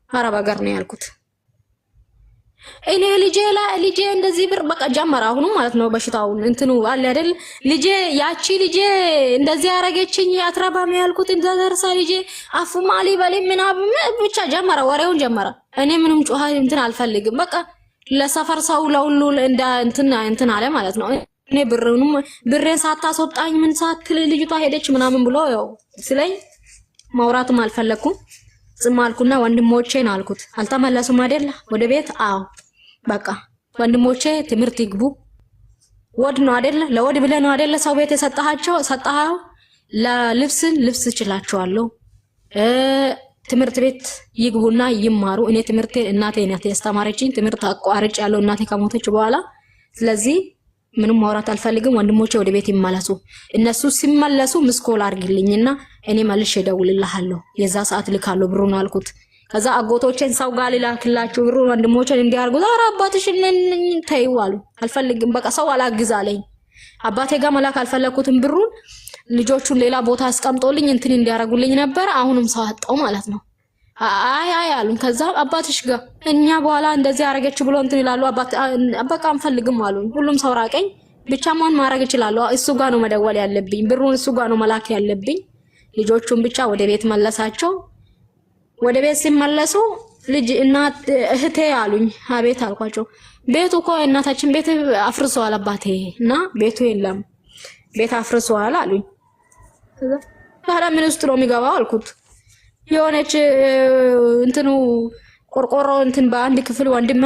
አረብ ሀገር ነው ያልኩት። እኔ ልጄ እንደዚህ ብር በቃ ጀመረ አሁኑ ማለት ነው በሽታውን እንትኑ አለ አይደል ልጄ ያቺ ልጄ እንደዚህ ያረገችኝ አትረባም ያልኩት እንደደረሰ ልጄ አፍማሊ በሌ ምናምን ብቻ ጀመረ ወሬውን ጀመረ። እኔ ምንም ጮሃ እንትን አልፈልግም በቃ ለሰፈር ሰው ለሁሉ እንደ እንትን አለ ማለት ነው። እኔ ብሬን ሳታስወጣኝ ምን ሳትል ልጅቷ ሄደች ምናምን ብሎ ያው ስለኝ ማውራትም አልፈለኩም። ዝም አልኩና ወንድሞቼን አልኩት አልተመለሱም አይደል ወደ ቤት? አዎ በቃ ወንድሞቼ ትምህርት ይግቡ። ወድ ነው አይደል ለወድ ብለህ ነው አይደል ሰው ቤት ሰጣሃው ልብስ እችላቸዋለሁ ትምህርት ቤት ይግቡና ይማሩ። እኔ ትምህርት እናቴ ናት ያስተማረችኝ ትምህርት አቋርጭ ያለው እናቴ ከሞተች በኋላ ስለዚህ ምንም ማውራት አልፈልግም። ወንድሞቼ ወደ ቤት ይመለሱ። እነሱ ሲመለሱ ምስኮል አርግልኝና እኔ መልሼ እደውልልሃለሁ የዛ ሰዓት ልካለሁ ብሩን አልኩት። ከዛ አጎቶቼን ሰው ጋር ልላክላችሁ ብሩን ወንድሞቼን እንዲያርጉ ዛሬ አባትሽን ተይው አሉ። አልፈልግም በቃ ሰው አላግዛለኝ። አባቴ ጋር መላክ አልፈለኩትም ብሩን ልጆቹን ሌላ ቦታ አስቀምጦልኝ እንትን እንዲያረጉልኝ ነበር። አሁንም ሰው አጣው ማለት ነው። አይ አሉን። ከዛ አባትሽ ጋር እኛ በኋላ እንደዚህ አረገች ብሎ እንትን ይላሉ። በቃ አንፈልግም አሉን። ሁሉም ሰው ራቀኝ። ብቻ ማን ማረግ ይችላል? እሱ ጋር ነው መደወል ያለብኝ ብሩን እሱ ጋር ነው መላክ ያለብኝ። ልጆቹን ብቻ ወደ ቤት መለሳቸው። ወደ ቤት ሲመለሱ ልጅ እናት እህቴ አሉኝ። አቤት አልኳቸው። ቤቱ እኮ እናታችን ቤት አፍርሰዋል አባቴ እና ቤቱ የለም ቤት አፍርሰዋል አሉኝ። ታዲያ ምን ውስጥ ነው የሚገባው አልኩት። የሆነች እንትኑ ቆርቆሮ እንትን በአንድ ክፍል ወንድም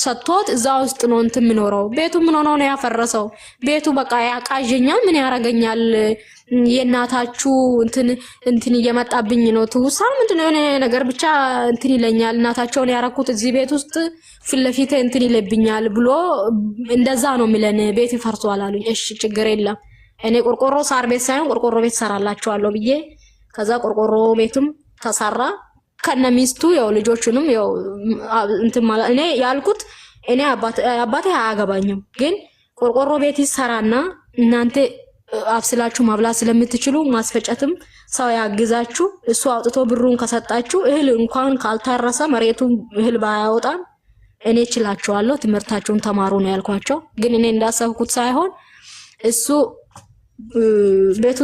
ሰጥቶት እዛ ውስጥ ነው እንትን የሚኖረው። ቤቱ ምን ሆኖ ነው ያፈረሰው? ቤቱ በቃ ያቃዠኛል። ምን ያረገኛል? የእናታችሁ እንትን እየመጣብኝ ነው ትውሳ ምንድን ነው ነገር ብቻ እንትን ይለኛል። እናታቸውን ያረኩት እዚህ ቤት ውስጥ ፊት ለፊት እንትን ይለብኛል ብሎ እንደዛ ነው የሚለን። ቤት ይፈርሷል አሉኝ። እሺ ችግር የለም እኔ ቆርቆሮ ሳር ቤት ሳይሆን ቆርቆሮ ቤት ሰራላችኋለሁ ብዬ ከዛ ቆርቆሮ ቤቱም ተሰራ ከነሚስቱ ያው ልጆቹንም ያው እንትን ማለት እኔ ያልኩት እኔ አባቴ አያገባኝም ግን ቆርቆሮ ቤት ይሰራና እናንተ አብስላችሁ ማብላት ስለምትችሉ ማስፈጨትም ሰው ያግዛችሁ እሱ አውጥቶ ብሩን ከሰጣችሁ እህል እንኳን ካልታረሰ መሬቱ እህል ባያወጣ እኔ እችላችኋለሁ ትምህርታችሁን ተማሩ ነው ያልኳቸው። ግን እኔ እንዳሰብኩት ሳይሆን እሱ ቤቱ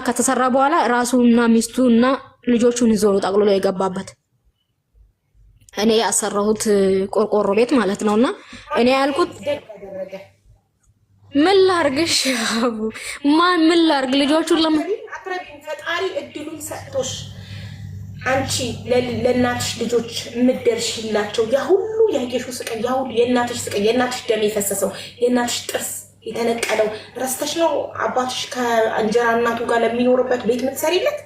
ከተሰራ በኋላ ራሱና ሚስቱና ልጆቹን ይዞ ነው ጠቅልሎ የገባበት። እኔ ያሰራሁት ቆርቆሮ ቤት ማለት ነውና እኔ ያልኩት ምን ላርግሽ አቡ ምን ላርግ ልጆቹን አትረቢም። ፈጣሪ እድሉን ሰጥቶሽ አንቺ ለእናትሽ ልጆች ምደርሽላቸው ያ ሁሉ ያየሽው ስቃይ ያ ሁሉ የእናትሽ ስቃይ የእናትሽ ደም የፈሰሰው የእናትሽ ጥርስ የተነቀለው ረስተሽ ነው አባትሽ ከእንጀራ እናቱ ጋር ለሚኖርበት ቤት ምትሰሪለት?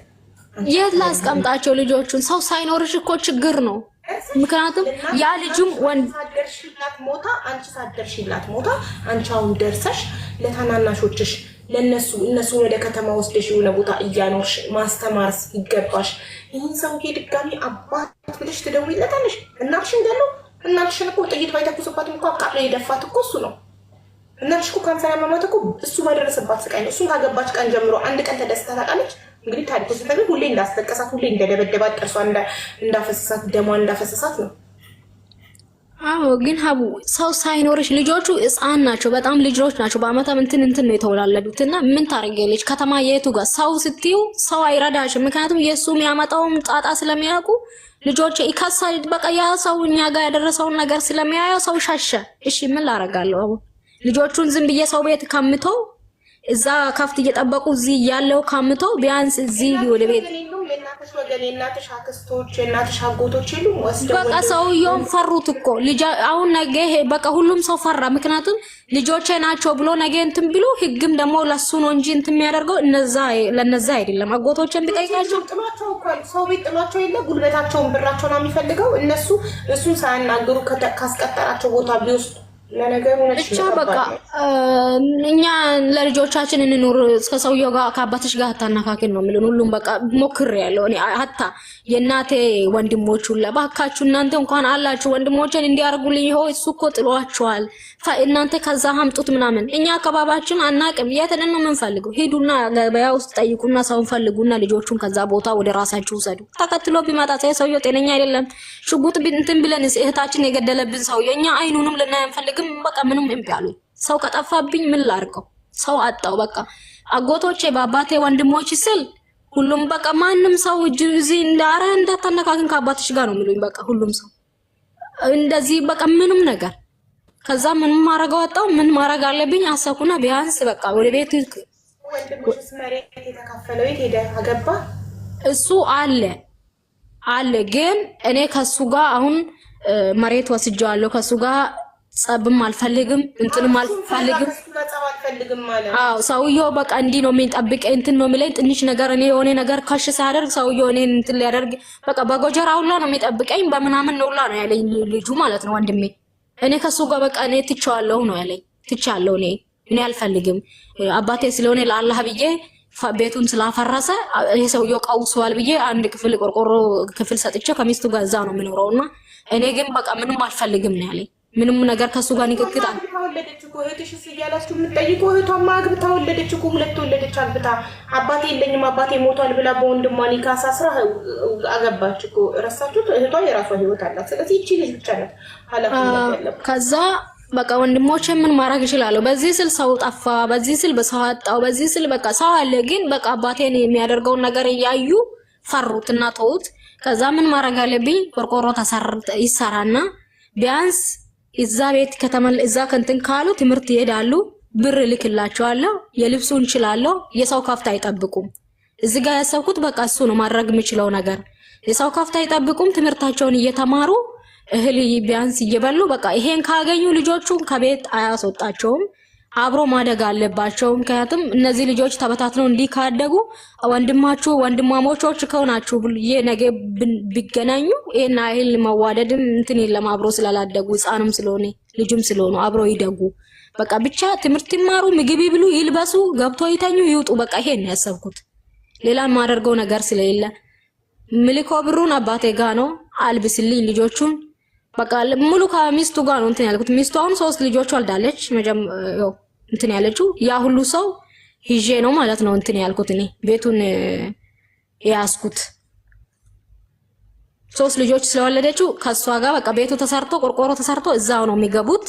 የት ላስቀምጣቸው ልጆቹን? ሰው ሳይኖርሽ እኮ ችግር ነው። ምክንያቱም ያ ልጅም ወንድ ሳደርሽላት ሞታ አንቺ ሳደርሽላት ሞታ አንቺ አሁን ደርሰሽ ለታናናሾችሽ እነሱ ወደ ከተማ ወስደሽ የሆነ ቦታ እያኖርሽ ማስተማር ይገባሽ። ይህን ሰውዬ ድጋሚ አባት ብለሽ ትደውይለታለሽ? እናትሽን ገለው እናትሽን እኮ ጥይት ባይተኩስባትም እኮ አቃጥሎ የደፋት እኮ እሱ ነው። እናትሽ እኮ ካንሰር ያመማት እኮ እሱ ባደረሰባት ስቃይ ነው። እሱን ካገባች ቀን ጀምሮ አንድ ቀን ተደስታ ታውቃለች? እንግዲህ ታሪኩ ሲፈልግ ሁሌ እንዳስለቀሳት ሁሌ እንደደበደባት ጥርሷ እንዳፈሰሳት ደሟ እንዳፈሰሳት ነው። አዎ ግን ሀቡ ሰው ሳይኖርሽ ልጆቹ ሕፃን ናቸው፣ በጣም ልጆች ናቸው። በአመት እንትን ነው የተወላለዱት እና ምን ታረጋለች? ከተማ የቱ ጋር ሰው ስትዩ ሰው አይረዳሽም። ምክንያቱም የሱ የሚያመጣውን ጣጣ ስለሚያውቁ ልጆች ይከሳል። በቃ ያ ሰው እኛ ጋር ያደረሰውን ነገር ስለሚያየው ሰው ሸሸ። እሺ ምን ላረጋለሁ? አቡ ልጆቹን ዝም ብዬ ሰው ቤት ከምተው እዛ ከፍት እየጠበቁ እዚህ ያለው ካምቶ ቢያንስ እዚህ ወደ ቤት የእናትሽ ወገን የእናትሽ አክስቶች የእናትሽ አጎቶች ይሉ ወስደው በቃ ሰውየውን ፈሩት እኮ ልጅ አሁን ነገ በቃ ሁሉም ሰው ፈራ። ምክንያቱም ልጆቼ ናቸው ብሎ ነገ እንትን ብሎ ህግም ደግሞ ለሱ ነው እንጂ እንትን የሚያደርገው ለነዛ አይደለም። አጎቶችን ቢጠይቃቸው ጥሏቸው እኮ ሰው ቤት ጥሏቸው የለ ጉልበታቸውን ብራቸውን የሚፈልገው እነሱ እሱን ሳያናገሩ ካስቀጠራቸው ቦታ ቢወስዱ ለነገሩ ነች ብቻ በቃ እኛ ለልጆቻችን እንኖር እስከ ሰውየው ጋር ከአባትሽ ጋር አታናካክን ነው የሚሉን። ሁሉም በቃ ሞክሬያለሁ እኔ ሀታ የእናቴ ወንድሞች ሁላ ባካችሁ እናንተ እንኳን አላችሁ ወንድሞችን እንዲያርጉልኝ ይኸው እሱ እኮ ጥሏቸዋል እናንተ ከዛ አምጡት ምናምን። እኛ አካባቢያችን አናቅም የትን ነው የምንፈልገው? ሂዱና ገበያ ውስጥ ጠይቁና ሰውን ፈልጉና ልጆቹን ከዛ ቦታ ወደ ራሳችሁ ውሰዱ። ተከትሎ ቢመጣ ሰውየው ጤነኛ አይደለም ሽጉጥ እንትን ብለን እህታችን የገደለብን ሰውየው እኛ አይኑንም ልናይ አንፈልግም። በቃ ምንም እምቢ አሉኝ። ሰው ከጠፋብኝ ምን ላድርገው? ሰው አጣው። በቃ አጎቶቼ በአባቴ ወንድሞች ስል ሁሉም በቃ ማንም ሰው እዚህ እንዳረ እንዳታነካክን ከአባትሽ ጋር ነው የሚሉኝ። በቃ ሁሉም ሰው እንደዚህ በቃ ምንም ነገር ከዛ ምንም ማረጋው አጣው። ምን ማረግ አለብኝ አሰብኩና ቢያንስ በቃ ወደ ቤት ወንድሞችስ መሬት የተካፈለው የት ሄደ? አገባ እሱ አለ ግን እኔ ከሱ ጋር አሁን መሬት ወስጃለሁ። ከሱ ጋር ጸብም አልፈልግም እንትንም አልፈልግም ማለት። አዎ ሰውየው በቃ እንዲህ ነው የሚጠብቀኝ እንትን ነው የሚለኝ። ትንሽ ነገር እኔ የሆነ ነገር ካሽ ሳደርግ ሰውየው እኔ እንትን ሊያደርግ በቃ በጎጀራ ሁላ ነው የሚጠብቀኝ በምናምን ነው ሁላ ነው ያለኝ ልጁ ማለት ነው ወንድሜ። እኔ ከሱ ጋር በቃ እኔ ትቻለሁ ነው ያለኝ። ትቻለሁ እኔ አልፈልግም አባቴ ስለሆነ ለአላህ ብዬ ቤቱን ስላፈረሰ ይሄ ሰውየው ቀውሷል ብዬ አንድ ክፍል ቆርቆሮ ክፍል ሰጥቼው ከሚስቱ ጋር እዛ ነው የምኖረውና እኔ ግን በቃ ምንም አልፈልግም ነው ያለኝ። ምንም ነገር ከሱ ጋር ንክክታ ተወለደች እኮ እህትሽ ሲያላችሁ የምትጠይቁ እህቷማ አግብታ ወለደች እኮ ሁለት ወለደች አግብታ። አባቴ የለኝም አባቴ ሞቷል ብላ በወንድሟ ኒካ አሳስራ አገባች እኮ። ረሳችሁት? እህቷ የራሷ ህይወት አላት። ስለዚህ እቺ ልጅ ብቻ ናት ኃላፊነት ያለባት። ከዛ በቃ ወንድሞቼ ምን ማድረግ እችላለሁ? በዚህ ስል ሰው ጠፋ፣ በዚህ ስል በሰው አጣው፣ በዚህ ስል በቃ ሰው አለ። ግን በቃ አባቴን የሚያደርገውን ነገር እያዩ ፈሩትና ተውት። ከዛ ምን ማድረግ አለብኝ? ቆርቆሮ ይሰራና ቢያንስ እዛ ቤት እዛ ከንትን ካሉ ትምህርት ይሄዳሉ። ብር ልክላቸዋለሁ፣ የልብሱ እንችላለሁ። የሰው ካፍታ አይጠብቁም። እዚህ ጋር ያሰብኩት በቃ እሱ ነው ማድረግ የምችለው ነገር። የሰው ካፍታ አይጠብቁም። ትምህርታቸውን እየተማሩ እህል ቢያንስ እየበሉ በቃ ይሄን ካገኙ ልጆቹን ከቤት አያስወጣቸውም። አብሮ ማደግ አለባቸው። ምክንያቱም እነዚህ ልጆች ተበታትነው እንዲካደጉ ወንድማሞቾች ከሆናችሁ ነገ ቢገናኙ ይሄን አይል መዋደድም እንትን የለም። አብሮ ስላላደጉ ህፃንም ስለሆነ ልጅም ስለሆኑ አብሮ ይደጉ። በቃ ብቻ ትምህርት ይማሩ፣ ምግብ ይብሉ፣ ይልበሱ፣ ገብቶ ይተኙ፣ ይውጡ። በቃ ይሄን ያሰብኩት ሌላ ማደርገው ነገር ስለሌለ ምልኮ ብሩን አባቴ ጋ ነው አልብስልኝ ልጆቹን በቃ ሙሉ ከሚስቱ ጋር ነው እንትን ያልኩት። ሚስቱ አሁን 3 ልጆች ወልዳለች። እንትን ያለችው ያ ሁሉ ሰው ሂጄ ነው ማለት ነው እንትን ያልኩት። እኔ ቤቱን ያስኩት 3 ልጆች ስለወለደችው ከሷ ጋር በቃ ቤቱ ተሰርቶ ቆርቆሮ ተሰርቶ እዛው ነው የሚገቡት።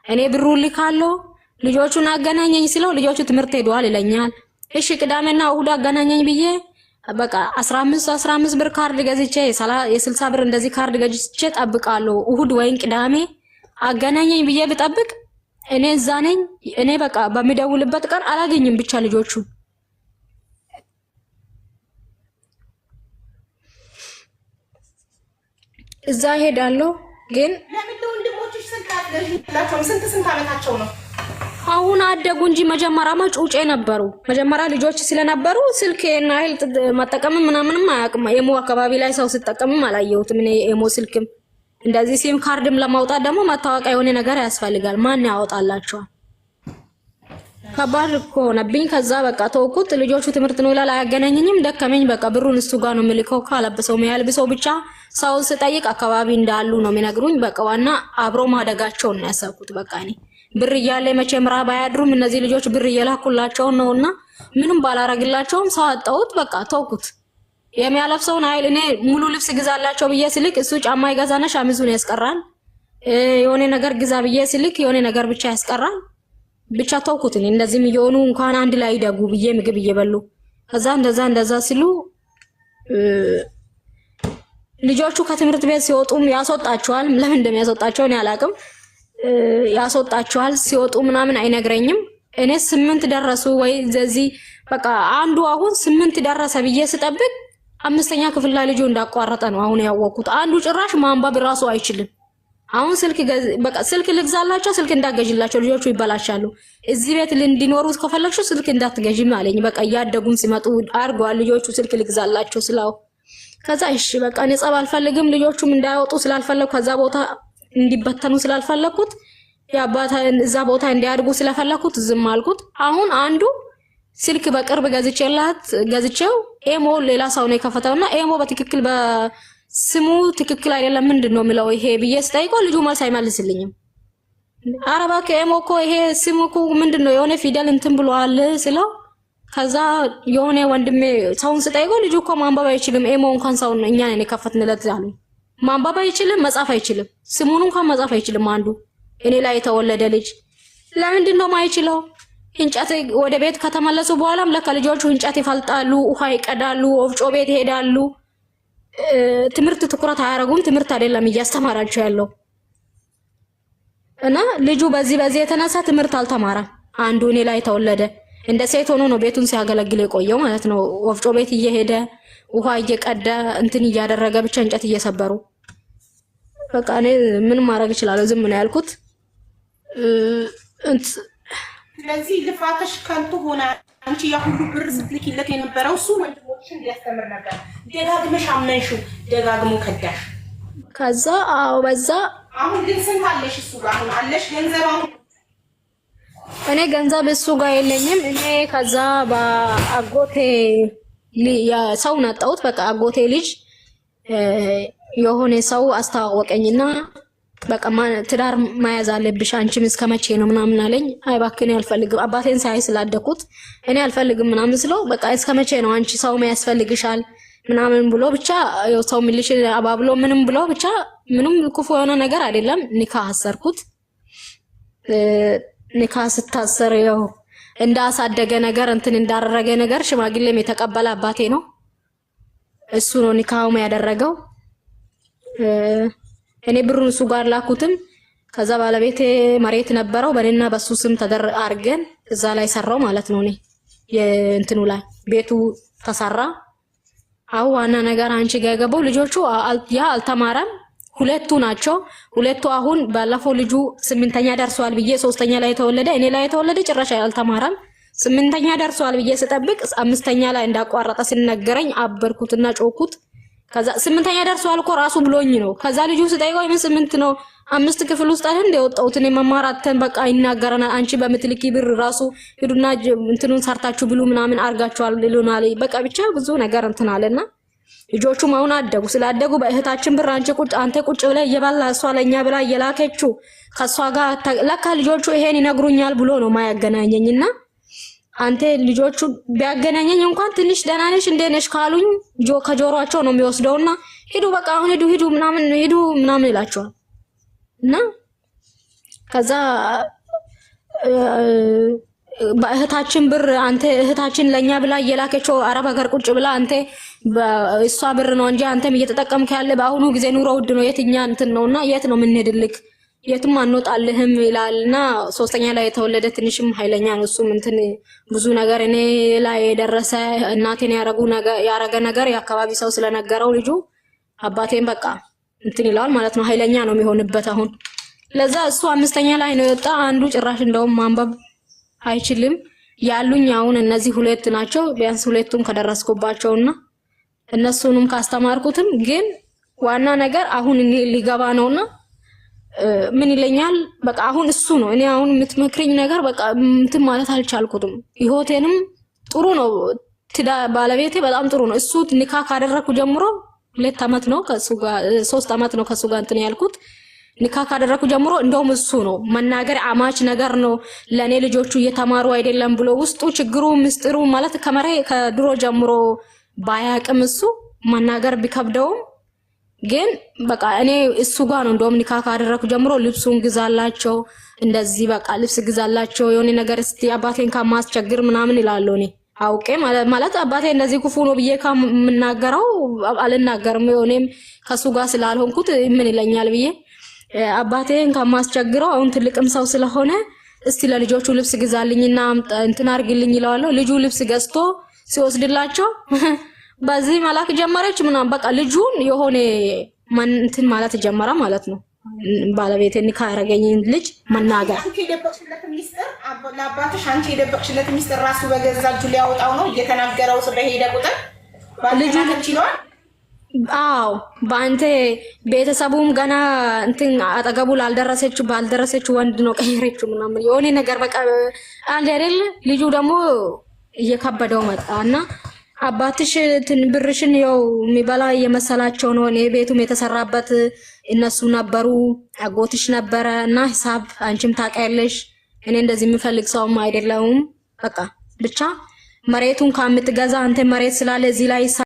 እኔ ብሩ ልካለሁ። ልጆቹን አገናኘኝ ስለው ልጆቹ ትምህርት ሄደዋል ይለኛል። እሺ ቅዳሜና እሁድ አገናኘኝ ብዬ በቃ 15 ብር ካርድ ገዝቼ የ60 ብር እንደዚህ ካርድ ገዝቼ ጠብቃለሁ። እሁድ ወይን ቅዳሜ አገናኘኝ ብዬ ብጠብቅ እኔ እዛ ነኝ። እኔ በቃ በሚደውልበት ቀን አላገኝም። ብቻ ልጆቹ እዛ ሄዳለሁ። ግን ለምን ወንድሞችሽ ስንት ዓመታቸው ነው? አሁን አደጉ እንጂ መጀመሪያማ ጩጬ ነበሩ። መጀመሪያ ልጆች ስለነበሩ ስልክ እና ኃይል መጠቀም ምናምንም አያውቅም። ኤሞ አካባቢ ላይ ሰው ሲጠቀምም አላየሁትም። እኔ ኤሞ ስልክም እንደዚህ ሲም ካርድም ለማውጣት ደግሞ መታወቂያ የሆነ ነገር ያስፈልጋል። ማን ያወጣላቸዋል? ከባድ እኮ ሆነብኝ። ከዛ በቃ ተውኩት። ልጆቹ ትምህርት ነው ይላል፣ አያገናኘኝም። ደከመኝ። በቃ ብሩን እሱ ጋር ነው የምልከው። ካለበሰው ያልብሰው ብቻ ሰው ስጠይቅ አካባቢ እንዳሉ ነው የሚነግሩኝ። በቃ ዋና አብሮ ማደጋቸውን ነው ያሰብኩት። በቃ እኔ ብር እያለ መቼም ራብ አያድሩም እነዚህ ልጆች። ብር እየላኩላቸው ነውና ምንም ባላረግላቸውም ሰው አጣሁት። በቃ ተውኩት። የሚያለብሰውን ኃይል እኔ ሙሉ ልብስ ግዛላቸው ብዬ ስልክ እሱ ጫማ ይገዛና ሻሚዙን ያስቀራል። የሆነ ነገር ግዛ ብዬ ስልክ የሆነ ነገር ብቻ ያስቀራል። ብቻ ተውኩት። እኔ እንደዚህም እየሆኑ እንኳን አንድ ላይ ይደጉ ብዬ ምግብ እየበሉ ከዛ እንደዛ ሲሉ ልጆቹ ከትምህርት ቤት ሲወጡም ያስወጣቸዋል። ለምን እንደሚያስወጣቸው እኔ አላውቅም። ያስወጣቸዋል ሲወጡ ምናምን አይነግረኝም። እኔ 8 ደረሱ ወይ እንደዚህ በቃ አንዱ አሁን 8 ደረሰ ብዬ ስጠብቅ 5ኛ ክፍል ላይ ልጁ እንዳቋረጠ ነው አሁን ያወቅኩት። አንዱ ጭራሽ ማንበብ ራሱ አይችልም። አሁን ስልክ ልግዛላቸው፣ ስልክ እንዳትገዥላቸው ልጆቹ ይበላሻሉ። እዚህ ቤት እንዲኖሩ ከፈለግሽ ስልክ እንዳትገዥም አለኝ። በቃ እያደጉም ሲመጡ አድርገዋል ልጆቹ። ስልክ ልግዛላቸው ስላው ከዛ እሺ በቃ እኔ ጸብ አልፈልግም። ልጆቹም እንዳይወጡ ስላልፈለኩ ከዛ ቦታ እንዲበተኑ ስላልፈለኩት የአባቴን እዛ ቦታ እንዲያድጉ ስለፈለኩት ዝም አልኩት። አሁን አንዱ ስልክ በቅርብ ገዝቼው ኤሞ ሌላ ሰው ነው የከፈተውና ኤሞ በትክክል በስሙ ትክክል አይደለም ምንድነው የሚለው ይሄ ብዬ ስጠይቀው ልጁ መልስ አይመልስልኝም። ኧረ እባክህ ኤሞ እኮ ይሄ ስሙ እኮ ምንድነው የሆነ ፊደል እንትን ብሏል ስለው ከዛ የሆነ ወንድሜ ሰውን ስጠይቀው ልጁ እኮ ማንበብ አይችልም ኤሞ እንኳን ሰው እኛ ነን የከፈትንለት አሉ። ማንበብ አይችልም መጻፍ አይችልም ስሙን እንኳን መጻፍ አይችልም። አንዱ እኔ ላይ የተወለደ ልጅ ለምንድን ነው ማይችለው? እንጨት ወደ ቤት ከተመለሱ በኋላም ለካ ልጆቹ እንጨት ይፈልጣሉ፣ ውሃ ይቀዳሉ፣ ወፍጮ ቤት ይሄዳሉ። ትምህርት ትኩረት አያረጉም። ትምህርት አይደለም እያስተማራቸው ያለው እና ልጁ በዚህ የተነሳ ትምህርት አልተማረም። አንዱ እኔ ላይ ተወለደ እንደ ሴት ሆኖ ነው ቤቱን ሲያገለግል የቆየው ማለት ነው። ወፍጮ ቤት እየሄደ ውሃ እየቀዳ እንትን እያደረገ ብቻ እንጨት እየሰበሩ በቃ እኔ ምን ማድረግ እችላለሁ? ዝም ነው ያልኩት። ስለዚህ ልፋትሽ ከንቱ ሆነ። አንቺ ያ ሁሉ ብር ስትልኪለት የነበረው እሱ ወንድሞችሽን ሊያስተምር ነበር። ደጋግመሽ አመንሽው፣ ደጋግሞ ከዳሽ። ከዛ አዎ በዛ አሁን ግን ስንት አለሽ? እሱ ጋር አሁን አለሽ ገንዘብ? አሁን እኔ ገንዘብ እሱ ጋር የለኝም። እኔ ከዛ በአጎቴ ሰው ነጣሁት። በቃ አጎቴ ልጅ የሆነ ሰው አስተዋወቀኝና በቃ ትዳር መያዝ አለብሽ አንቺም እስከመቼ ነው ምናምን አለኝ። አይ እባክህ እኔ አልፈልግም፣ አባቴን ሳይ ስላደኩት እኔ አልፈልግም ምናምን ስለው በቃ እስከመቼ ነው አንቺ ሰው ያስፈልግሻል ምናምን ብሎ ብቻ ሰው ምልሽ አባብሎ ምንም ብሎ ብቻ ምንም ክፉ የሆነ ነገር አይደለም። ኒካህ አሰርኩት። ኒካህ ስታሰር ያው እንዳሳደገ ነገር እንትን እንዳደረገ ነገር ሽማግሌም የተቀበለ አባቴ ነው። እሱ ነው ኒካሁም ያደረገው። እኔ ብሩን እሱ ጋር ላኩትም። ከዛ ባለቤቴ መሬት ነበረው በእኔና በሱ ስም አድርገን እዛ ላይ ሰራው ማለት ነው። እኔ የእንትኑ ላይ ቤቱ ተሰራ። አው ዋና ነገር አንቺ ጋር የገባው ልጆቹ ያ አልተማረም። ሁለቱ ናቸው። ሁለቱ አሁን ባለፈው ልጁ 8ኛ ደርሷል ብዬ 3ኛ ላይ ተወለደ። እኔ ላይ ተወለደ ጭራሽ አልተማረም። 8ኛ ደርሷል ብዬ ስጠብቅ 5ኛ ላይ እንዳቋረጠ ሲነገረኝ አበርኩትና ጮኩት። ከዛ 8ኛ ደርሷል እኮ ራሱ ብሎኝ ነው። ከዛ ልጁ ስጠይቀው ምን 8 ነው 5 ክፍል ውስጥ አይደል እንደወጣሁት እኔ መማራተን በቃ ይናገረና አንቺ በምትልኪ ብር ራሱ ሄዱና እንትኑን ሰርታችሁ ብሉ ምናምን አርጋችኋል ይሉናል። በቃ ብቻ ብዙ ነገር እንትን አለና ልጆቹም አሁን አደጉ። ስላደጉ በእህታችን ብር አንተ ቁጭ ብለ እየባላ እሷ ለኛ ብላ እየላከችው ከሷ ጋር ለካ ልጆቹ ይሄን ይነግሩኛል ብሎ ነው ማያገናኘኝና አንተ ልጆቹ ቢያገናኘኝ እንኳን ትንሽ ደህና ነሽ እንዴ ነሽ ካሉኝ ከጆሮአቸው ነው የሚወስደውና ሄዱ በቃ አሁን ሄዱ ምናምን ይላቸዋል። እና ከዛ በእህታችን ብር አንተ እህታችን ለኛ ብላ እየላከችው አረብ ሀገር ቁጭ ብላ አንተ እሷ ብር ነው እንጂ አንተም እየተጠቀምክ ያለ በአሁኑ ጊዜ ኑሮ ውድ ነው የትኛ እንትን ነውና የት ነው የምንሄድልክ የትም አንወጣልህም ይላልና 3ኛ ላይ የተወለደ ትንሽም ኃይለኛ ነው። እሱም እንትን ብዙ ነገር እኔ ላይ የደረሰ እናቴን ያረገ ነገር የአካባቢ ሰው ስለነገረው ልጁ አባቴን በቃ እንትን ይላል ማለት ነው። ኃይለኛ ነው የሚሆንበት አሁን። ለዛ እሱ 5ኛ ላይ ነው የወጣ። አንዱ ጭራሽ እንደውም ማንበብ አይችልም። ያሉኝ አሁን እነዚህ ሁለት ናቸው። ቢያንስ ሁለቱም ከደረስኩባቸውና እነሱንም ካስተማርኩትም ግን ዋና ነገር አሁን ሊገባ ነውና ምን ይለኛል በቃ አሁን እሱ ነው። እኔ አሁን የምትመክሪኝ ነገር በቃ እንትን ማለት አልቻልኩትም። ህይወቴንም ጥሩ ነው ባለቤቴ በጣም ጥሩ ነው። እሱ ኒካህ ካደረኩ ጀምሮ 2 አመት ነው ከሱ ጋር 3 አመት ነው ከሱ ጋር እንትን ያልኩት። ኒካህ ካደረኩ ጀምሮ እንደውም እሱ ነው መናገር አማች ነገር ነው ለኔ ልጆቹ እየተማሩ አይደለም ብሎ ውስጡ ችግሩ ምስጢሩ ማለት ከድሮ ጀምሮ ባያቅም እሱ መናገር ቢከብደውም ግን በቃ እኔ እሱ ጋር ነው እንደውም ኒካህ ካደረኩ ጀምሮ ልብሱን ግዛላቸው እንደዚህ በቃ ልብስ ግዛላቸው የሆነ ነገር እስቲ አባቴን ከማስቸግር ምናምን ይላል። እኔ አውቄ ማለት አባቴ እንደዚህ ክፉ ነው ብዬ ከምናገረው አልናገርም። እኔም ከሱ ጋር ስላልሆንኩት ምን ይለኛል ብዬ አባቴን ከማስቸግረው አሁን ትልቅም ሰው ስለሆነ እስቲ ለልጆቹ ልብስ ግዛልኝና እንትን አርግልኝ ይላልው። ልጁ ልብስ ገዝቶ ሲወስድላቸው በዚህ መላክ ጀመረች ምናምን በቃ ልጁን የሆነ እንትን ማለት ጀመረ ማለት ነው። ባለቤቴ ኒካህ ያረገኝ ልጅ መናገር አንቺ የደበቅሽለት ሚስጥር ለአባትሽ አንቺ የደበቅሽለት ሚስጥር ራሱ በገዛ እጁ ሊያወጣው ነው እየተናገረው ስለሄደ ቁጥር ልጁ አዎ በአንተ ቤተሰቡም ገና እንትን አጠገቡ ባልደረሰች ወንድ ነው ቀየረችው ምናምን የሆነ ነገር በቃ አንድ አይደል። ልጁ ደግሞ እየከበደው መጣና አባትሽ ብርሽን ያው የሚበላ እየመሰላቸው ነው። እኔ ቤቱም የተሰራበት እነሱ ነበሩ፣ አጎትሽ ነበረ እና ሂሳብ አንቺም ታውቂያለሽ። እኔ እንደዚህ የሚፈልግ ሰውም አይደለሁም። በቃ ብቻ መሬቱን ከምትገዛ አንተ መሬት ስላለ እዚህ ላይ